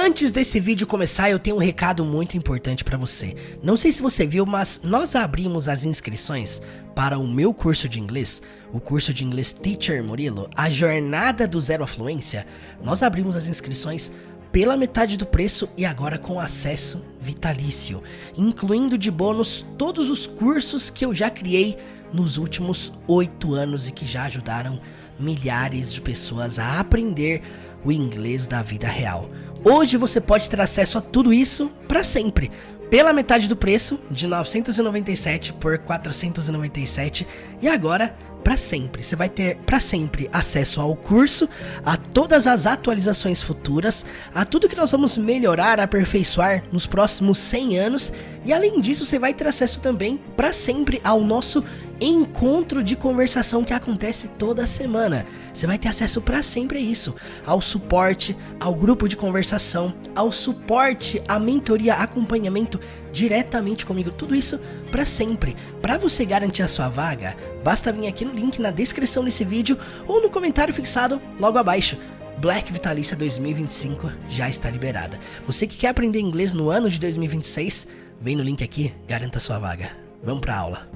Antes desse vídeo começar, eu tenho um recado muito importante pra você. Não sei se você viu, mas nós abrimos as inscrições para o meu curso de inglês, o curso de inglês Teacher Murilo, a jornada do zero à fluência. Nós abrimos as inscrições pela metade do preço e agora com acesso vitalício, incluindo de bônus todos os cursos que eu já criei nos últimos 8 anos e que já ajudaram milhares de pessoas a aprender o inglês da vida real. Hoje você pode ter acesso a tudo isso para sempre, pela metade do preço, de 997 por 497, e agora para sempre. Você vai ter para sempre acesso ao curso, a todas as atualizações futuras, a tudo que nós vamos melhorar, aperfeiçoar nos próximos 100 anos, e além disso você vai ter acesso também para sempre ao nosso encontro de conversação que acontece toda semana. Você vai ter acesso para sempre a isso, ao suporte, ao grupo de conversação, ao suporte, à mentoria, acompanhamento diretamente comigo, tudo isso para sempre. Para você garantir a sua vaga, basta vir aqui no link na descrição desse vídeo ou no comentário fixado logo abaixo. Black Vitalícia 2025 já está liberada. Você que quer aprender inglês no ano de 2026, vem no link aqui, garanta a sua vaga. Vamos para a aula.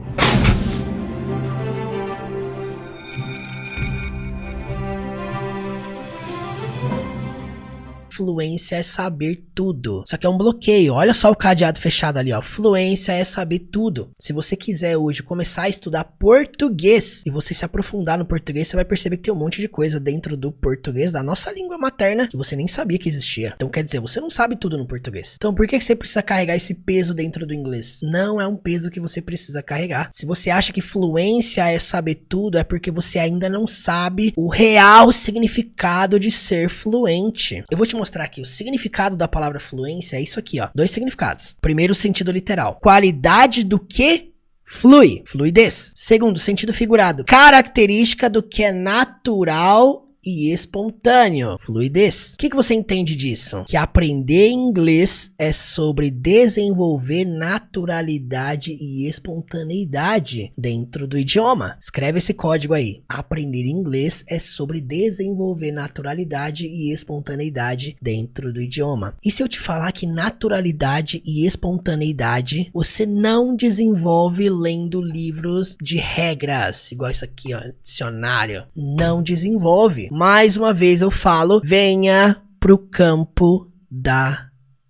Fluência é saber tudo. Só que é um bloqueio. Olha só o cadeado fechado ali, ó. Fluência é saber tudo. Se você quiser hoje começar a estudar português e você se aprofundar no português, você vai perceber que tem um monte de coisa dentro do português, da nossa língua materna, que você nem sabia que existia. Então quer dizer, você não sabe tudo no português. Então por que você precisa carregar esse peso dentro do inglês? Não é um peso que você precisa carregar. Se você acha que fluência é saber tudo, é porque você ainda não sabe o real significado de ser fluente. Eu vou te mostrar aqui o significado da palavra fluência. É isso aqui, ó. 2 significados. Primeiro, sentido literal. Qualidade do que flui. Fluidez. Segundo, sentido figurado. Característica do que é natural e espontâneo. Fluidez. O que você entende disso? Que aprender inglês é sobre desenvolver naturalidade e espontaneidade dentro do idioma. Escreve esse código aí. Aprender inglês é sobre desenvolver naturalidade e espontaneidade dentro do idioma. E se eu te falar que naturalidade e espontaneidade você não desenvolve lendo livros de regras, igual isso aqui, ó, dicionário. Não desenvolve. Mais uma vez eu falo, venha pro campo da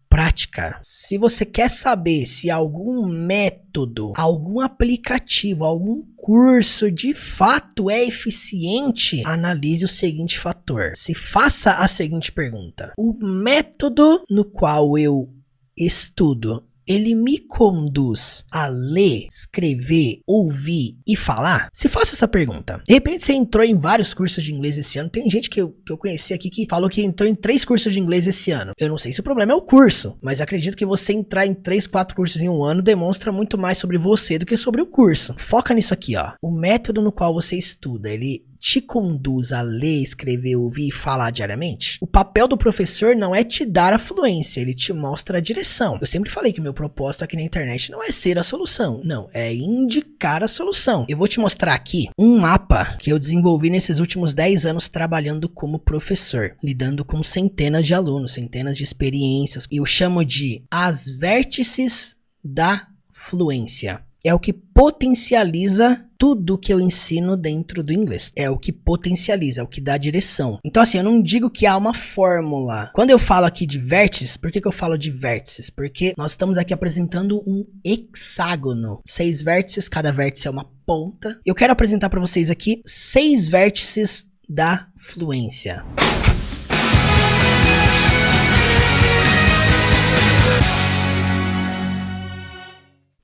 prática. Se você quer saber se algum método, algum aplicativo, algum curso de fato é eficiente, analise o seguinte fator. Se faça a seguinte pergunta: o método no qual eu estudo, ele me conduz a ler, escrever, ouvir e falar? Se faça essa pergunta. De repente você entrou em vários cursos de inglês esse ano. Tem gente que eu conheci aqui que falou que entrou em 3 cursos de inglês esse ano. Eu não sei se o problema é o curso, mas acredito que você entrar em 3, 4 cursos em um ano demonstra muito mais sobre você do que sobre o curso. Foca nisso aqui, ó. O método no qual você estuda, ele te conduz a ler, escrever, ouvir e falar diariamente? O papel do professor não é te dar a fluência, ele te mostra a direção. Eu sempre falei que meu propósito aqui na internet não é ser a solução, não, é indicar a solução. Eu vou te mostrar aqui um mapa que eu desenvolvi nesses últimos 10 anos trabalhando como professor, lidando com centenas de alunos, centenas de experiências. Eu chamo de as vértices da fluência. É o que potencializa tudo que eu ensino dentro do inglês. É o que potencializa, é o que dá direção. Então assim, eu não digo que há uma fórmula. Quando eu falo aqui de vértices, por que eu falo de vértices? Porque nós estamos aqui apresentando um hexágono. 6 vértices, cada vértice é uma ponta. Eu quero apresentar para vocês aqui 6 vértices da fluência.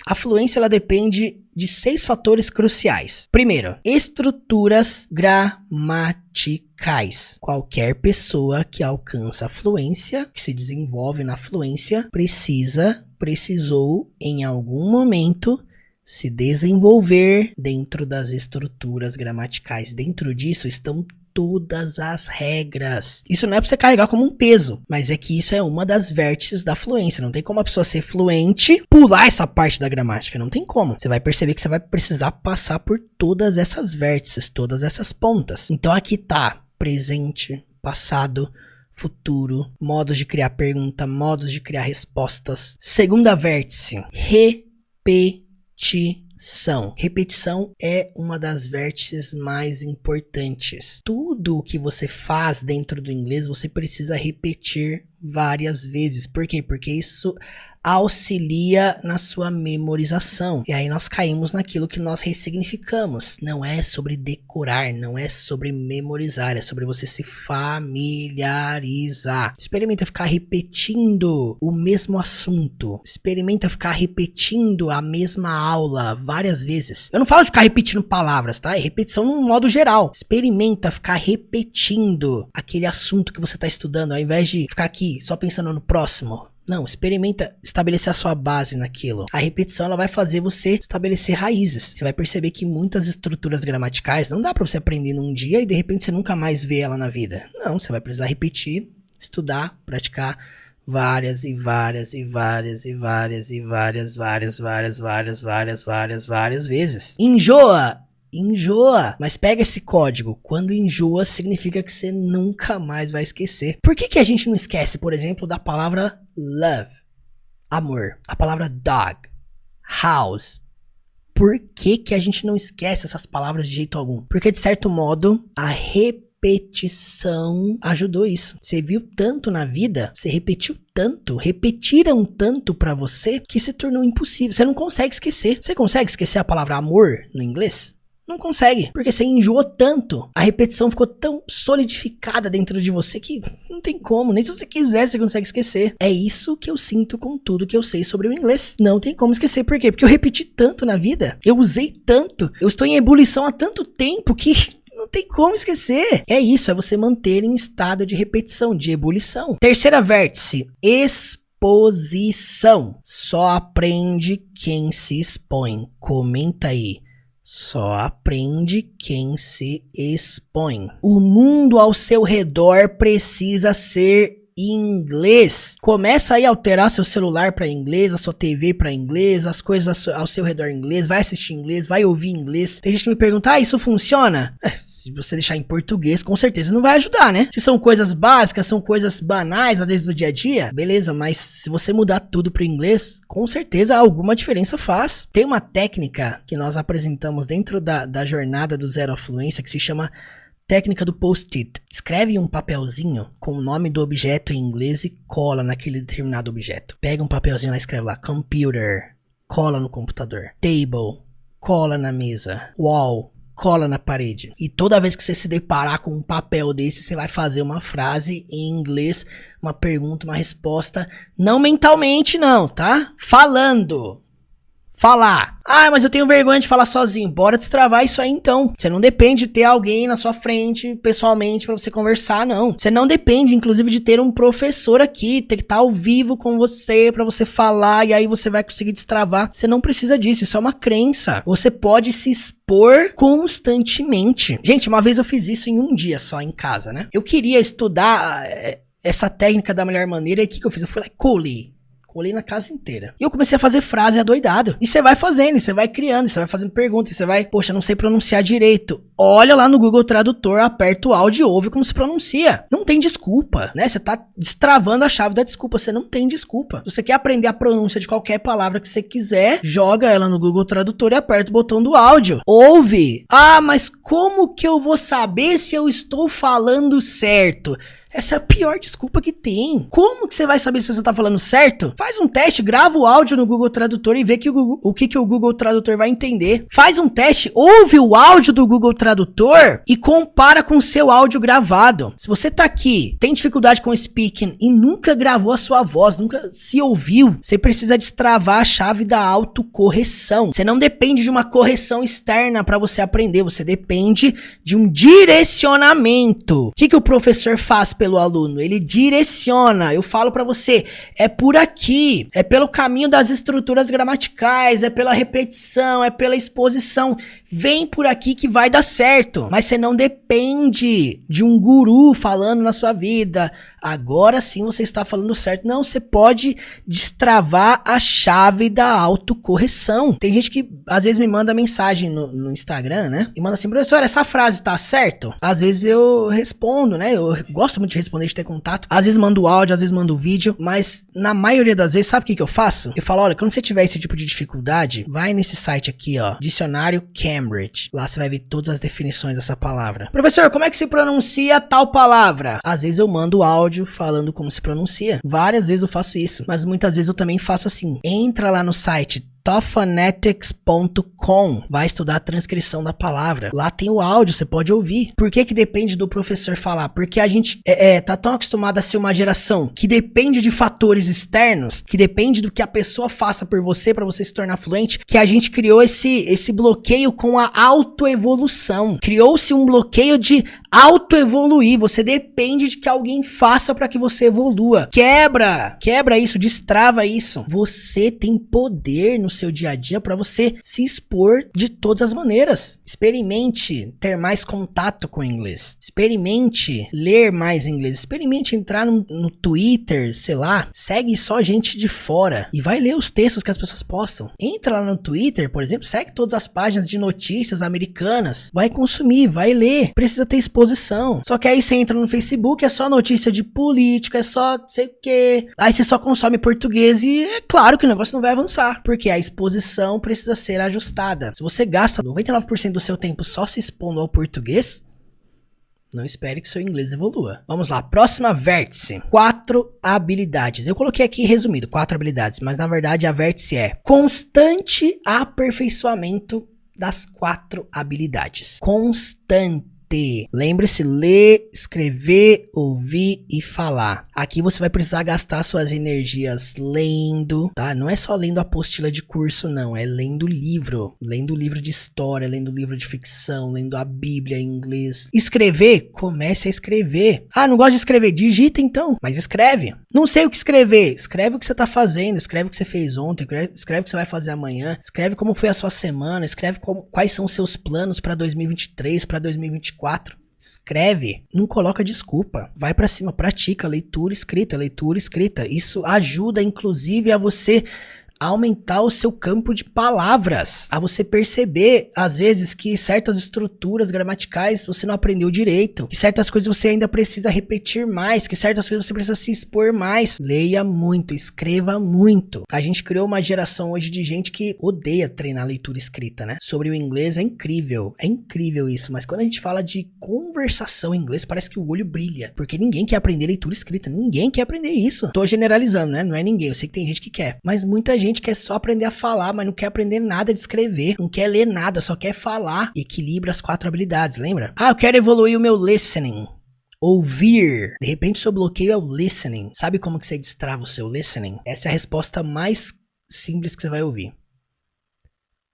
A fluência ela depende de 6 fatores cruciais. Primeiro, estruturas gramaticais. Qualquer pessoa que alcança a fluência, que se desenvolve na fluência, precisou em algum momento se desenvolver dentro das estruturas gramaticais. Dentro disso estão todas as regras. Isso não é pra você carregar como um peso, mas é que isso é uma das vértices da fluência. Não tem como a pessoa ser fluente, pular essa parte da gramática. Não tem como. Você vai perceber que você vai precisar passar por todas essas vértices, todas essas pontas. Então aqui tá presente, passado, futuro, modos de criar pergunta, modos de criar respostas. Segunda vértice, repetição. Repetição é uma das vértices mais importantes. Tudo o que você faz dentro do inglês, você precisa repetir várias vezes. Por quê? Porque isso auxilia na sua memorização. E aí nós caímos naquilo que nós ressignificamos. Não é sobre decorar, não é sobre memorizar, é sobre você se familiarizar. Experimenta ficar repetindo o mesmo assunto. Experimenta ficar repetindo a mesma aula várias vezes. Eu não falo de ficar repetindo palavras, tá? É repetição no modo geral. Experimenta ficar repetindo aquele assunto que você está estudando, ao invés de ficar aqui só pensando no próximo. Não, experimenta estabelecer a sua base naquilo. A repetição ela vai fazer você estabelecer raízes. Você vai perceber que muitas estruturas gramaticais não dá pra você aprender num dia e de repente você nunca mais vê ela na vida. Não, você vai precisar repetir, estudar, praticar várias vezes. Enjoa, mas pega esse código. Quando enjoa, significa que você nunca mais vai esquecer. Por que a gente não esquece, por exemplo, da palavra love, amor, a palavra dog, house? Por que a gente não esquece essas palavras de jeito algum? Porque, de certo modo, a repetição ajudou isso. Você viu tanto na vida, você repetiu tanto, repetiram tanto pra você que se tornou impossível. Você não consegue esquecer. Você consegue esquecer a palavra amor no inglês? Não consegue, porque você enjoou tanto, a repetição ficou tão solidificada dentro de você que não tem como, nem se você quiser você consegue esquecer. É isso que eu sinto com tudo que eu sei sobre o inglês. Não tem como esquecer, por quê? Porque eu repeti tanto na vida, eu usei tanto, eu estou em ebulição há tanto tempo que não tem como esquecer. É isso, é você manter em estado de repetição, de ebulição. Terceira vértice, exposição. Só aprende quem se expõe. Comenta aí. Só aprende quem se expõe. O mundo ao seu redor precisa ser inglês. Começa aí a alterar seu celular para inglês, a sua TV para inglês, as coisas ao seu redor em inglês, vai assistir inglês, vai ouvir inglês. Tem gente que me pergunta, isso funciona? Se você deixar em português, com certeza não vai ajudar, né? Se são coisas básicas, são coisas banais, às vezes do dia a dia, beleza, mas se você mudar tudo para inglês, com certeza alguma diferença faz. Tem uma técnica que nós apresentamos dentro da jornada do Zero à Fluência que se chama técnica do post-it. Escreve em um papelzinho com o nome do objeto em inglês e cola naquele determinado objeto. Pega um papelzinho lá e escreve lá, computer, cola no computador. Table, cola na mesa. Wall, cola na parede. E toda vez que você se deparar com um papel desse, você vai fazer uma frase em inglês, uma pergunta, uma resposta. Não mentalmente não, tá? Falando. Falar. Ah, mas eu tenho vergonha de falar sozinho. Bora destravar isso aí então. Você não depende de ter alguém na sua frente, pessoalmente, pra você conversar, não. Você não depende, inclusive, de ter um professor aqui, ter que estar ao vivo com você, pra você falar, e aí você vai conseguir destravar. Você não precisa disso, isso é uma crença. Você pode se expor constantemente. Gente, uma vez eu fiz isso em um dia só em casa, né? Eu queria estudar essa técnica da melhor maneira, e o que eu fiz? Eu fui lá e colei na casa inteira. E eu comecei a fazer frase adoidado. E você vai fazendo, você vai criando, você vai fazendo perguntas, você vai, poxa, não sei pronunciar direito. Olha lá no Google Tradutor, aperta o áudio e ouve como se pronuncia. Não tem desculpa, né? Você tá destravando a chave da desculpa, você não tem desculpa. Se você quer aprender a pronúncia de qualquer palavra que você quiser, joga ela no Google Tradutor e aperta o botão do áudio. Ouve. Ah, mas como que eu vou saber se eu estou falando certo? Essa é a pior desculpa que tem. Como que você vai saber se você tá falando certo? Faz um teste, grava o áudio no Google Tradutor e vê o que o Google Tradutor vai entender. Faz um teste, ouve o áudio do Google Tradutor e compara com o seu áudio gravado. Se você tá aqui, tem dificuldade com o speaking e nunca gravou a sua voz, nunca se ouviu, você precisa destravar a chave da autocorreção. Você não depende de uma correção externa para você aprender, você depende de um direcionamento. O que o professor faz pelo aluno? Ele direciona. Eu falo pra você, é por aqui, é pelo caminho das estruturas gramaticais, é pela repetição, é pela exposição. Vem por aqui que vai dar certo. Mas você não depende de um guru falando na sua vida. agora sim você está falando certo. Não, você pode destravar a chave da autocorreção. Tem gente que às vezes me manda mensagem no Instagram, né? E manda assim, professor, essa frase tá certo? Às vezes eu respondo, né? Eu gosto muito de responder, de ter contato. Às vezes mando áudio, às vezes mando vídeo, mas na maioria das vezes, sabe o que eu faço? Eu falo, olha, quando você tiver esse tipo de dificuldade, vai nesse site aqui, ó, Dicionário Cambridge. Lá você vai ver todas as definições dessa palavra. Professor, como é que se pronuncia tal palavra? Às vezes eu mando áudio falando como se pronuncia. Várias vezes eu faço isso, mas muitas vezes eu também faço assim. Entra lá no site tophonetics.com, vai estudar a transcrição da palavra. Lá tem o áudio, você pode ouvir. Por que depende do professor falar? Porque a gente tá tão acostumado a ser uma geração que depende de fatores externos, que depende do que a pessoa faça por você para você se tornar fluente, que a gente criou esse bloqueio com a autoevolução. Criou-se um bloqueio de autoevoluir. Você depende de que alguém faça para que você evolua. Quebra isso, destrava isso. Você tem poder no seu dia a dia para você se expor de todas as maneiras. Experimente ter mais contato com o inglês. Experimente ler mais inglês. Experimente entrar no Twitter, sei lá, segue só gente de fora e vai ler os textos que as pessoas postam. Entra lá no Twitter, por exemplo, segue todas as páginas de notícias americanas. Vai consumir, vai ler. Precisa ter exposição. Só que aí você entra no Facebook, é só notícia de política, é só sei o quê. Aí você só consome português e é claro que o negócio não vai avançar, porque a exposição precisa ser ajustada. Se você gasta 99% do seu tempo só se expondo ao português, não espere que seu inglês evolua. Vamos lá, próxima vértice. 4 habilidades. Eu coloquei aqui resumido, 4 habilidades, mas na verdade a vértice é constante aperfeiçoamento das 4 habilidades. Constante. Lembre-se, ler, escrever, ouvir e falar. Aqui você vai precisar gastar suas energias lendo, tá? Não é só lendo a apostila de curso, não. É lendo livro. Lendo livro de história, lendo livro de ficção, lendo a Bíblia em inglês. Escrever, comece a escrever. Ah, não gosto de escrever? Digita então, mas escreve. Não sei o que escrever. Escreve o que você tá fazendo, escreve o que você fez ontem, escreve o que você vai fazer amanhã, escreve como foi a sua semana, escreve quais são os seus planos para 2023, para 2024. Escreve, não coloca desculpa, vai pra cima, pratica leitura escrita. Isso ajuda inclusive a você aumentar o seu campo de palavras, a você perceber às vezes que certas estruturas gramaticais você não aprendeu direito, que certas coisas você ainda precisa repetir mais, que certas coisas você precisa se expor mais. Leia muito, escreva muito. A gente criou uma geração hoje de gente que odeia treinar leitura escrita, né? Sobre o inglês é incrível isso, mas quando a gente fala de conversação em inglês parece que o olho brilha, porque ninguém quer aprender leitura escrita, ninguém quer aprender isso. Tô generalizando, né? Não é ninguém, eu sei que tem gente que quer, mas muita gente quer só aprender a falar, mas não quer aprender nada de escrever, não quer ler nada, só quer falar. Equilibra as 4 habilidades, lembra? Ah, eu quero evoluir o meu listening. Ouvir. De repente o seu bloqueio é o listening. Sabe como que você destrava o seu listening? Essa é a resposta mais simples que você vai ouvir.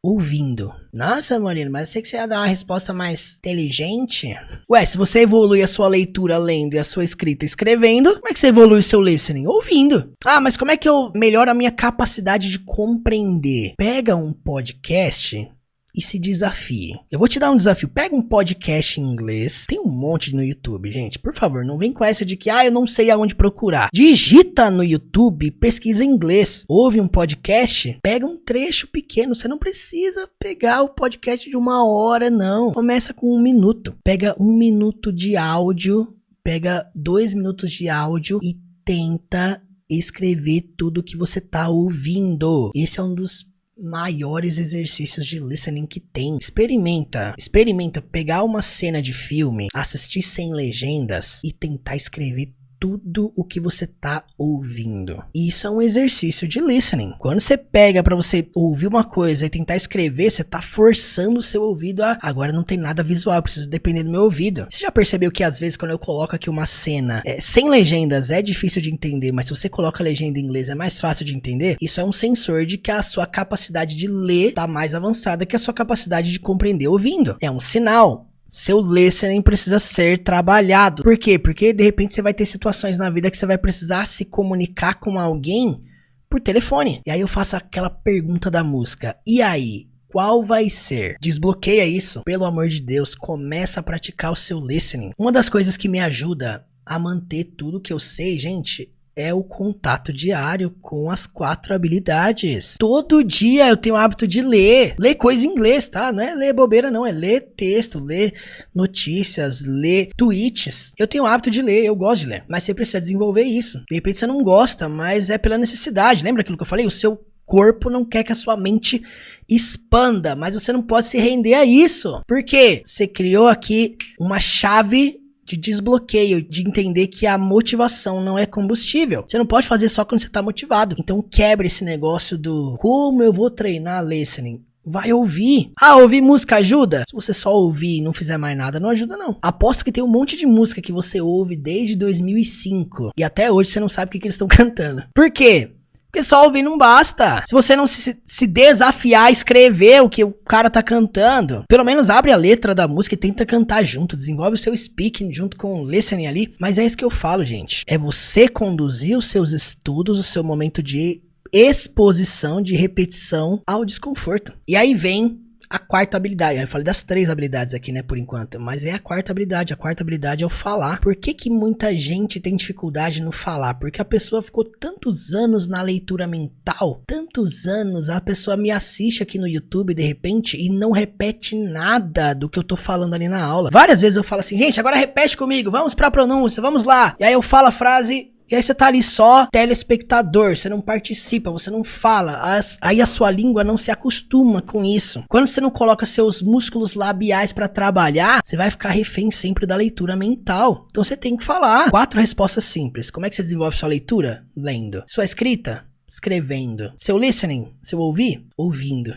Ouvindo. Nossa, Marino, mas eu sei que você ia dar uma resposta mais inteligente. Ué, se você evolui a sua leitura lendo e a sua escrita escrevendo, como é que você evolui o seu listening? Ouvindo. Ah, mas como é que eu melhoro a minha capacidade de compreender? Pega um podcast e se desafie. Eu vou te dar um desafio. Pega um podcast em inglês. Tem um monte no YouTube, gente. Por favor, não vem com essa de que eu não sei aonde procurar. Digita no YouTube, pesquisa em inglês. Ouve um podcast, pega um trecho pequeno. Você não precisa pegar o podcast de 1 hora, não. Começa com 1 minuto. Pega 1 minuto de áudio, pega 2 minutos de áudio e tenta escrever tudo que você tá ouvindo. Esse é um dos maiores exercícios de listening que tem. Experimenta pegar uma cena de filme, assistir sem legendas e tentar escrever tudo o que você tá ouvindo. Isso é um exercício de listening. Quando você pega pra você ouvir uma coisa e tentar escrever, você tá forçando o seu ouvido a... Agora não tem nada visual, eu preciso depender do meu ouvido. Você já percebeu que às vezes quando eu coloco aqui uma cena sem legendas é difícil de entender, mas se você coloca a legenda em inglês é mais fácil de entender? Isso é um sensor de que a sua capacidade de ler tá mais avançada que a sua capacidade de compreender ouvindo. É um sinal. Seu listening precisa ser trabalhado. Por quê? Porque de repente você vai ter situações na vida que você vai precisar se comunicar com alguém por telefone. E aí eu faço aquela pergunta da música. E aí? Qual vai ser? Desbloqueia isso. Pelo amor de Deus, começa a praticar o seu listening. Uma das coisas que me ajuda a manter tudo que eu sei, gente, é o contato diário com as 4 habilidades. Todo dia eu tenho o hábito de ler coisa em inglês, tá? Não é ler bobeira não, é ler texto, ler notícias, ler tweets. Eu tenho o hábito de ler, eu gosto de ler, mas você precisa desenvolver isso. De repente você não gosta, mas é pela necessidade. Lembra aquilo que eu falei? O seu corpo não quer que a sua mente expanda, mas você não pode se render a isso. Por quê? Você criou aqui uma chave de desbloqueio, de entender que a motivação não é combustível. Você não pode fazer só quando você tá motivado. Então quebra esse negócio do como eu vou treinar listening. Vai ouvir. Ah, ouvir música ajuda? Se você só ouvir e não fizer mais nada, não ajuda não. Aposto que tem um monte de música que você ouve desde 2005 e até hoje você não sabe o que eles estão cantando. Por quê? Porque só ouvir não basta. Se você não se desafiar a escrever o que o cara tá cantando, pelo menos abre a letra da música e tenta cantar junto. Desenvolve o seu speaking junto com o listening ali. Mas é isso que eu falo, gente. É você conduzir os seus estudos, o seu momento de exposição, de repetição ao desconforto. E aí vem a 4ª habilidade. Eu falei das 3 habilidades aqui, né, por enquanto. Mas vem a 4ª habilidade. A 4ª habilidade é o falar. Por que muita gente tem dificuldade no falar? Porque a pessoa ficou tantos anos na leitura mental. Tantos anos. A pessoa me assiste aqui no YouTube, de repente, e não repete nada do que eu tô falando ali na aula. Várias vezes eu falo assim, gente, agora repete comigo. Vamos pra pronúncia, vamos lá. E aí eu falo a frase... E aí você tá ali só telespectador, você não participa, você não fala, aí a sua língua não se acostuma com isso. Quando você não coloca seus músculos labiais pra trabalhar, você vai ficar refém sempre da leitura mental. Então você tem que falar. 4 respostas simples. Como é que você desenvolve sua leitura? Lendo. Sua escrita? Escrevendo. Seu listening? Seu ouvir? Ouvindo.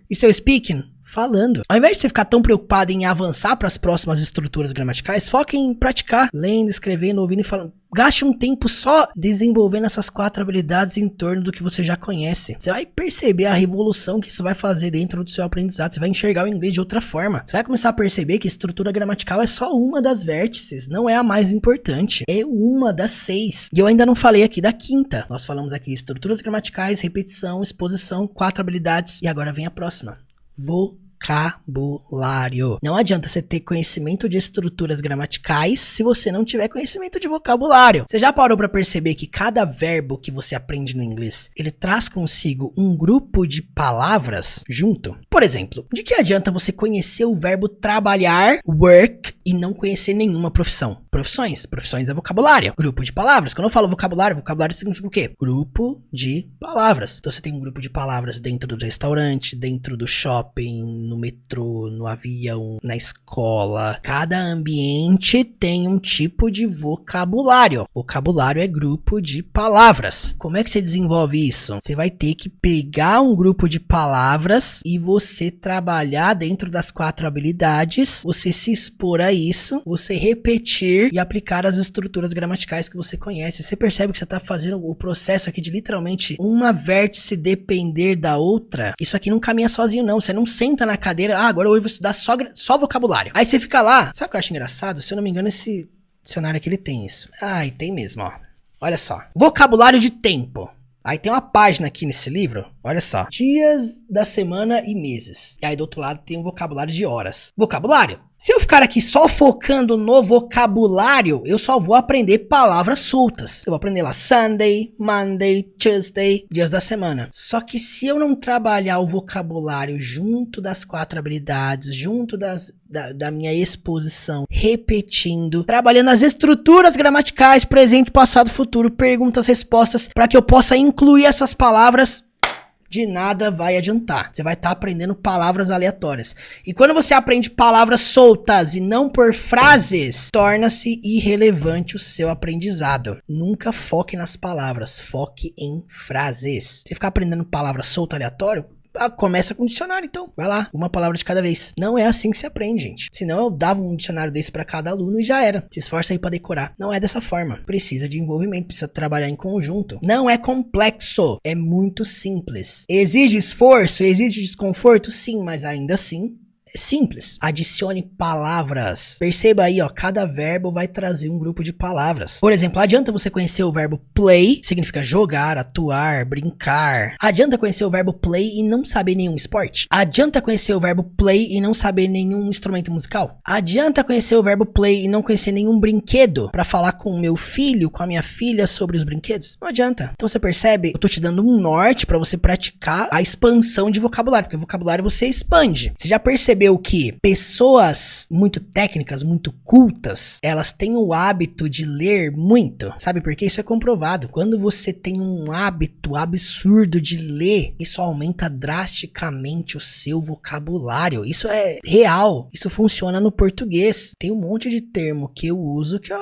E seu speaking? Falando. Ao invés de você ficar tão preocupado em avançar para as próximas estruturas gramaticais, foque em praticar, lendo, escrevendo, ouvindo e falando. Gaste um tempo só desenvolvendo essas 4 habilidades em torno do que você já conhece. Você vai perceber a revolução que isso vai fazer dentro do seu aprendizado. Você vai enxergar o inglês de outra forma. Você vai começar a perceber que estrutura gramatical é só uma das vértices, não é a mais importante. É uma das 6. E eu ainda não falei aqui da 5ª. Nós falamos aqui estruturas gramaticais, repetição, exposição, 4 habilidades. E agora vem a próxima. Vocabulário. Não adianta você ter conhecimento de estruturas gramaticais se você não tiver conhecimento de vocabulário. Você já parou para perceber que cada verbo que você aprende no inglês, ele traz consigo um grupo de palavras junto? Por exemplo, de que adianta você conhecer o verbo trabalhar, work, e não conhecer nenhuma profissão? Profissões é vocabulário. Grupo de palavras. Quando eu falo vocabulário significa o quê? Grupo de palavras. Então você tem um grupo de palavras dentro do restaurante, dentro do shopping, no metrô, no avião, na escola. Cada ambiente tem um tipo de vocabulário. Vocabulário é grupo de palavras. Como é que você desenvolve isso? Você vai ter que pegar um grupo de palavras e você trabalhar dentro das 4 habilidades, você se expor a isso, você repetir e aplicar as estruturas gramaticais que você conhece. Você percebe que você está fazendo o processo aqui de literalmente uma vértice depender da outra? Isso aqui não caminha sozinho não. Você não senta na cadeira, agora eu vou estudar só vocabulário. Aí você fica lá. Sabe o que eu acho engraçado? Se eu não me engano, esse dicionário aqui ele tem isso. Ah, e tem mesmo, ó. Olha só. Vocabulário de tempo. Aí tem uma página aqui nesse livro, olha só. Dias da semana e meses. E aí do outro lado tem um vocabulário de horas. Vocabulário. Se eu ficar aqui só focando no vocabulário, eu só vou aprender palavras soltas. Eu vou aprender lá Sunday, Monday, Tuesday, dias da semana. Só que se eu não trabalhar o vocabulário junto das 4 habilidades, junto da minha exposição, repetindo, trabalhando as estruturas gramaticais, presente, passado, futuro, perguntas, respostas, para que eu possa incluir essas palavras, de nada vai adiantar. Você vai estar aprendendo palavras aleatórias. E quando você aprende palavras soltas e não por frases, torna-se irrelevante o seu aprendizado. Nunca foque nas palavras, foque em frases. Você ficar aprendendo palavra solta aleatório, começa com um dicionário, então. Vai lá, uma palavra de cada vez. Não é assim que se aprende, gente. Senão eu dava um dicionário desse pra cada aluno e já era. Se esforça aí pra decorar. Não é dessa forma. Precisa de envolvimento, precisa trabalhar em conjunto. Não é complexo, é muito simples. Exige esforço, exige desconforto? Sim, mas ainda assim É simples. Adicione palavras. Perceba aí, ó, cada verbo vai trazer um grupo de palavras. Por exemplo, adianta você conhecer o verbo play, significa jogar, atuar, brincar. Adianta conhecer o verbo play e não saber nenhum esporte? Adianta conhecer o verbo play e não saber nenhum instrumento musical? Adianta conhecer o verbo play e não conhecer nenhum brinquedo para falar com o meu filho, com a minha filha sobre os brinquedos? Não adianta. Então você percebe? Eu tô te dando um norte para você praticar a expansão de vocabulário, porque vocabulário você expande. Você já percebeu que pessoas muito técnicas, muito cultas, elas têm o hábito de ler muito? Sabe por quê? Isso é comprovado. Quando você tem um hábito absurdo de ler, isso aumenta drasticamente o seu vocabulário. Isso é real. Isso funciona no português. Tem um monte de termo que eu uso que eu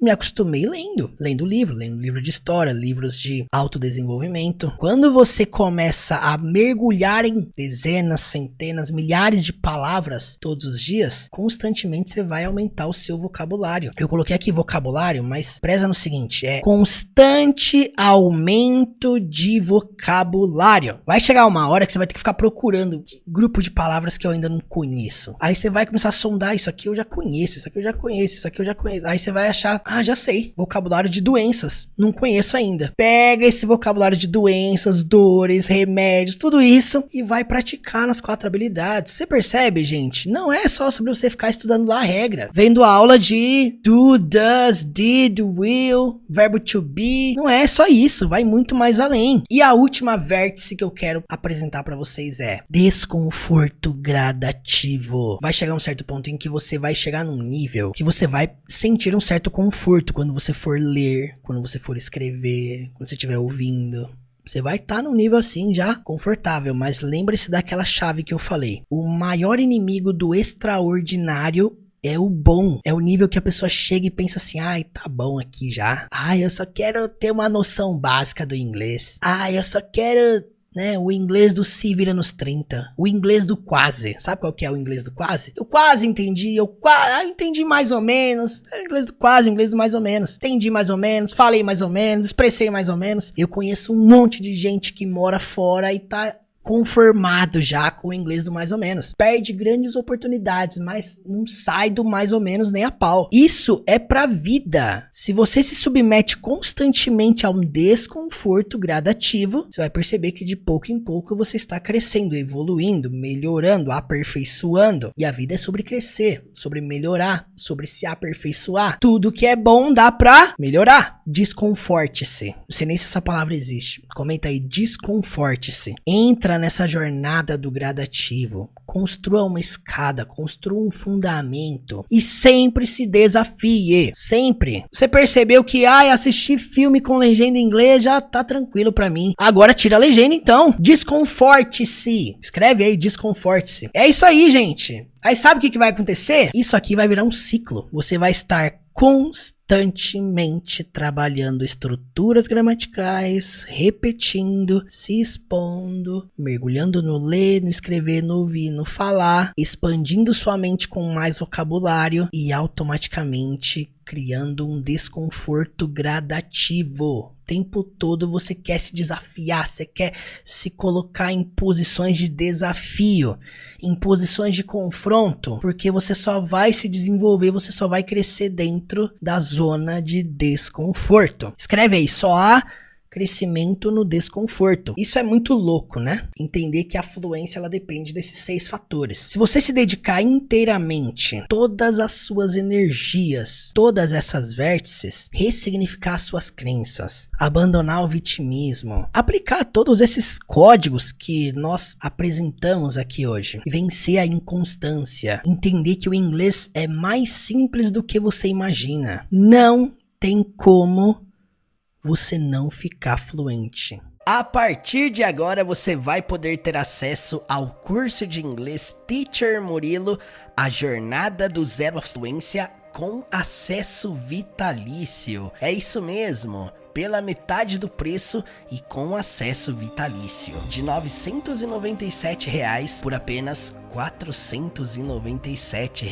me acostumei lendo livro de história, livros de autodesenvolvimento. Quando você começa a mergulhar em dezenas, centenas, milhares de palavras todos os dias, constantemente você vai aumentar o seu vocabulário. Eu coloquei aqui vocabulário, mas preza no seguinte, é constante aumento de vocabulário. Vai chegar uma hora que você vai ter que ficar procurando que grupo de palavras que eu ainda não conheço. Aí você vai começar a sondar, isso aqui eu já conheço, isso aqui eu já conheço, isso aqui eu já conheço. Aí você vai achar, já sei, vocabulário de doenças, não conheço ainda. Pega esse vocabulário de doenças, dores, remédios, tudo isso e vai praticar nas 4 habilidades. Você percebe, gente? Não é só sobre você ficar estudando lá a regra, vendo a aula de do, does, did, will, verbo to be. Não é só isso, vai muito mais além. E a última vértice que eu quero apresentar para vocês é desconforto gradativo. Vai chegar um certo ponto em que você vai chegar num nível que você vai sentir um certo conforto quando você for ler, quando você for escrever, quando você estiver ouvindo. Você vai estar num nível assim já confortável, mas lembre-se daquela chave que eu falei. O maior inimigo do extraordinário é o bom. É o nível que a pessoa chega e pensa assim, ai, tá bom aqui já. Ai, eu só quero ter uma noção básica do inglês. Ai, eu só quero, né, o inglês do se vira nos 30. O inglês do quase. Sabe qual que é o inglês do quase? Eu quase entendi, entendi mais ou menos. É o inglês do quase, o inglês do mais ou menos. Entendi mais ou menos, falei mais ou menos, expressei mais ou menos. Eu conheço um monte de gente que mora fora e tá conformado já com o inglês do mais ou menos. Perde grandes oportunidades, mas não sai do mais ou menos nem a pau. Isso é pra vida. Se você se submete constantemente a um desconforto gradativo, você vai perceber que de pouco em pouco você está crescendo, evoluindo, melhorando, aperfeiçoando. E a vida é sobre crescer, sobre melhorar, sobre se aperfeiçoar. Tudo que é bom dá pra melhorar. Desconforte-se. Não sei nem se essa palavra existe. Comenta aí, desconforte-se. Entra nessa jornada do gradativo, construa uma escada, construa um fundamento e sempre se desafie, sempre. Você percebeu que assistir filme com legenda em inglês já tá tranquilo pra mim. Agora tira a legenda então, desconforte-se. Escreve aí, desconforte-se. É isso aí, gente. Aí sabe o que vai acontecer? Isso aqui vai virar um ciclo. Você vai estar constantemente trabalhando estruturas gramaticais, repetindo, se expondo, mergulhando no ler, no escrever, no ouvir, no falar, expandindo sua mente com mais vocabulário e automaticamente criando um desconforto gradativo. O tempo todo você quer se desafiar, você quer se colocar em posições de desafio, em posições de confronto, porque você só vai se desenvolver, você só vai crescer dentro da zona de desconforto. Escreve aí, só há crescimento no desconforto. Isso é muito louco, né? Entender que a fluência ela depende desses 6 fatores. Se você se dedicar inteiramente, todas as suas energias, todas essas vértices, ressignificar suas crenças, abandonar o vitimismo, aplicar todos esses códigos que nós apresentamos aqui hoje, vencer a inconstância, entender que o inglês é mais simples do que você imagina. Não tem como você não ficar fluente. A partir de agora você vai poder ter acesso ao curso de inglês Teacher Murilo, a jornada do zero à fluência com acesso vitalício. É isso mesmo. pela metade do preço e com acesso vitalício. De R$ 997 por apenas R$ 497.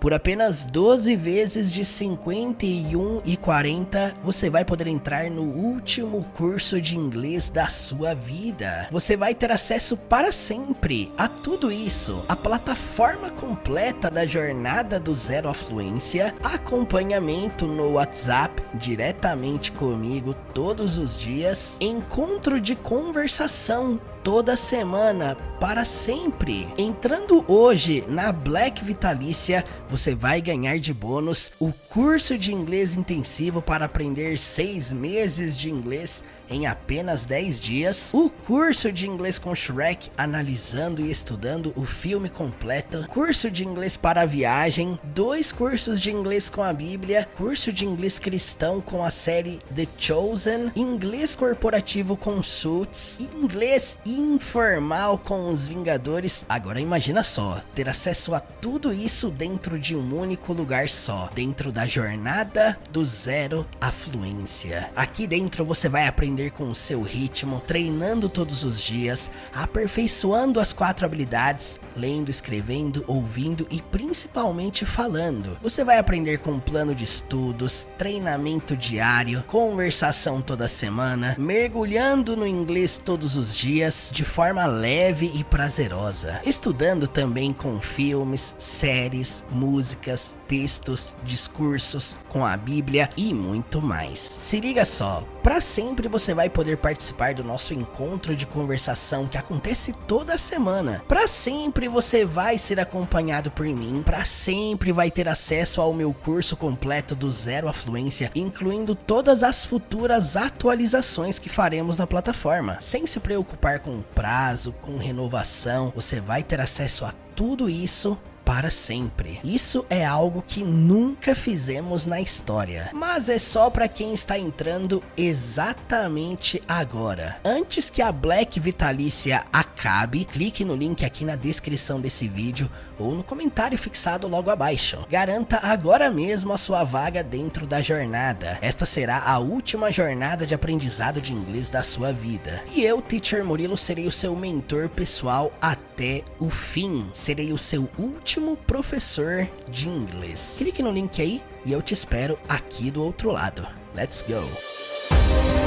Por apenas 12 vezes de R$ 51,40, você vai poder entrar no último curso de inglês da sua vida. Você vai ter acesso para sempre a tudo isso, a plataforma completa da jornada do zero à fluência, acompanhamento no WhatsApp diretamente comigo todos os dias, encontro de conversação toda semana para sempre. Entrando hoje na Black Vitalícia, você vai ganhar de bônus o curso de inglês intensivo para aprender 6 meses de inglês em apenas 10 dias, o curso de inglês com Shrek analisando e estudando o filme completo, curso de inglês para viagem, 2 cursos de inglês com a Bíblia, curso de inglês cristão com a série The Chosen, inglês corporativo com Suits, inglês informal com os Vingadores. Agora imagina só, ter acesso a tudo isso dentro de um único lugar só, dentro da jornada do zero à fluência. Aqui dentro você vai aprender com o seu ritmo, treinando todos os dias, aperfeiçoando as 4 habilidades, lendo, escrevendo, ouvindo e principalmente falando. Você vai aprender com um plano de estudos, treinamento diário, conversação toda semana, mergulhando no inglês todos os dias, de forma leve e prazerosa, estudando também com filmes, séries, músicas, textos, discursos, com a Bíblia e muito mais. Se liga só, para sempre você vai poder participar do nosso encontro de conversação que acontece toda semana. Para sempre você vai ser acompanhado por mim, para sempre vai ter acesso ao meu curso completo do zero à fluência, incluindo todas as futuras atualizações que faremos na plataforma. Sem se preocupar com prazo, com renovação, você vai ter acesso a tudo isso para sempre. Isso é algo que nunca fizemos na história, mas é só para quem está entrando exatamente agora. Antes que a Black Vitalícia acabe, clique no link aqui na descrição desse vídeo ou no comentário fixado logo abaixo. Garanta agora mesmo a sua vaga dentro da jornada. Esta será a última jornada de aprendizado de inglês da sua vida. E eu, Teacher Murilo, serei o seu mentor pessoal até o fim. Serei o seu último professor de inglês. Clique no link aí e eu te espero aqui do outro lado. Let's go!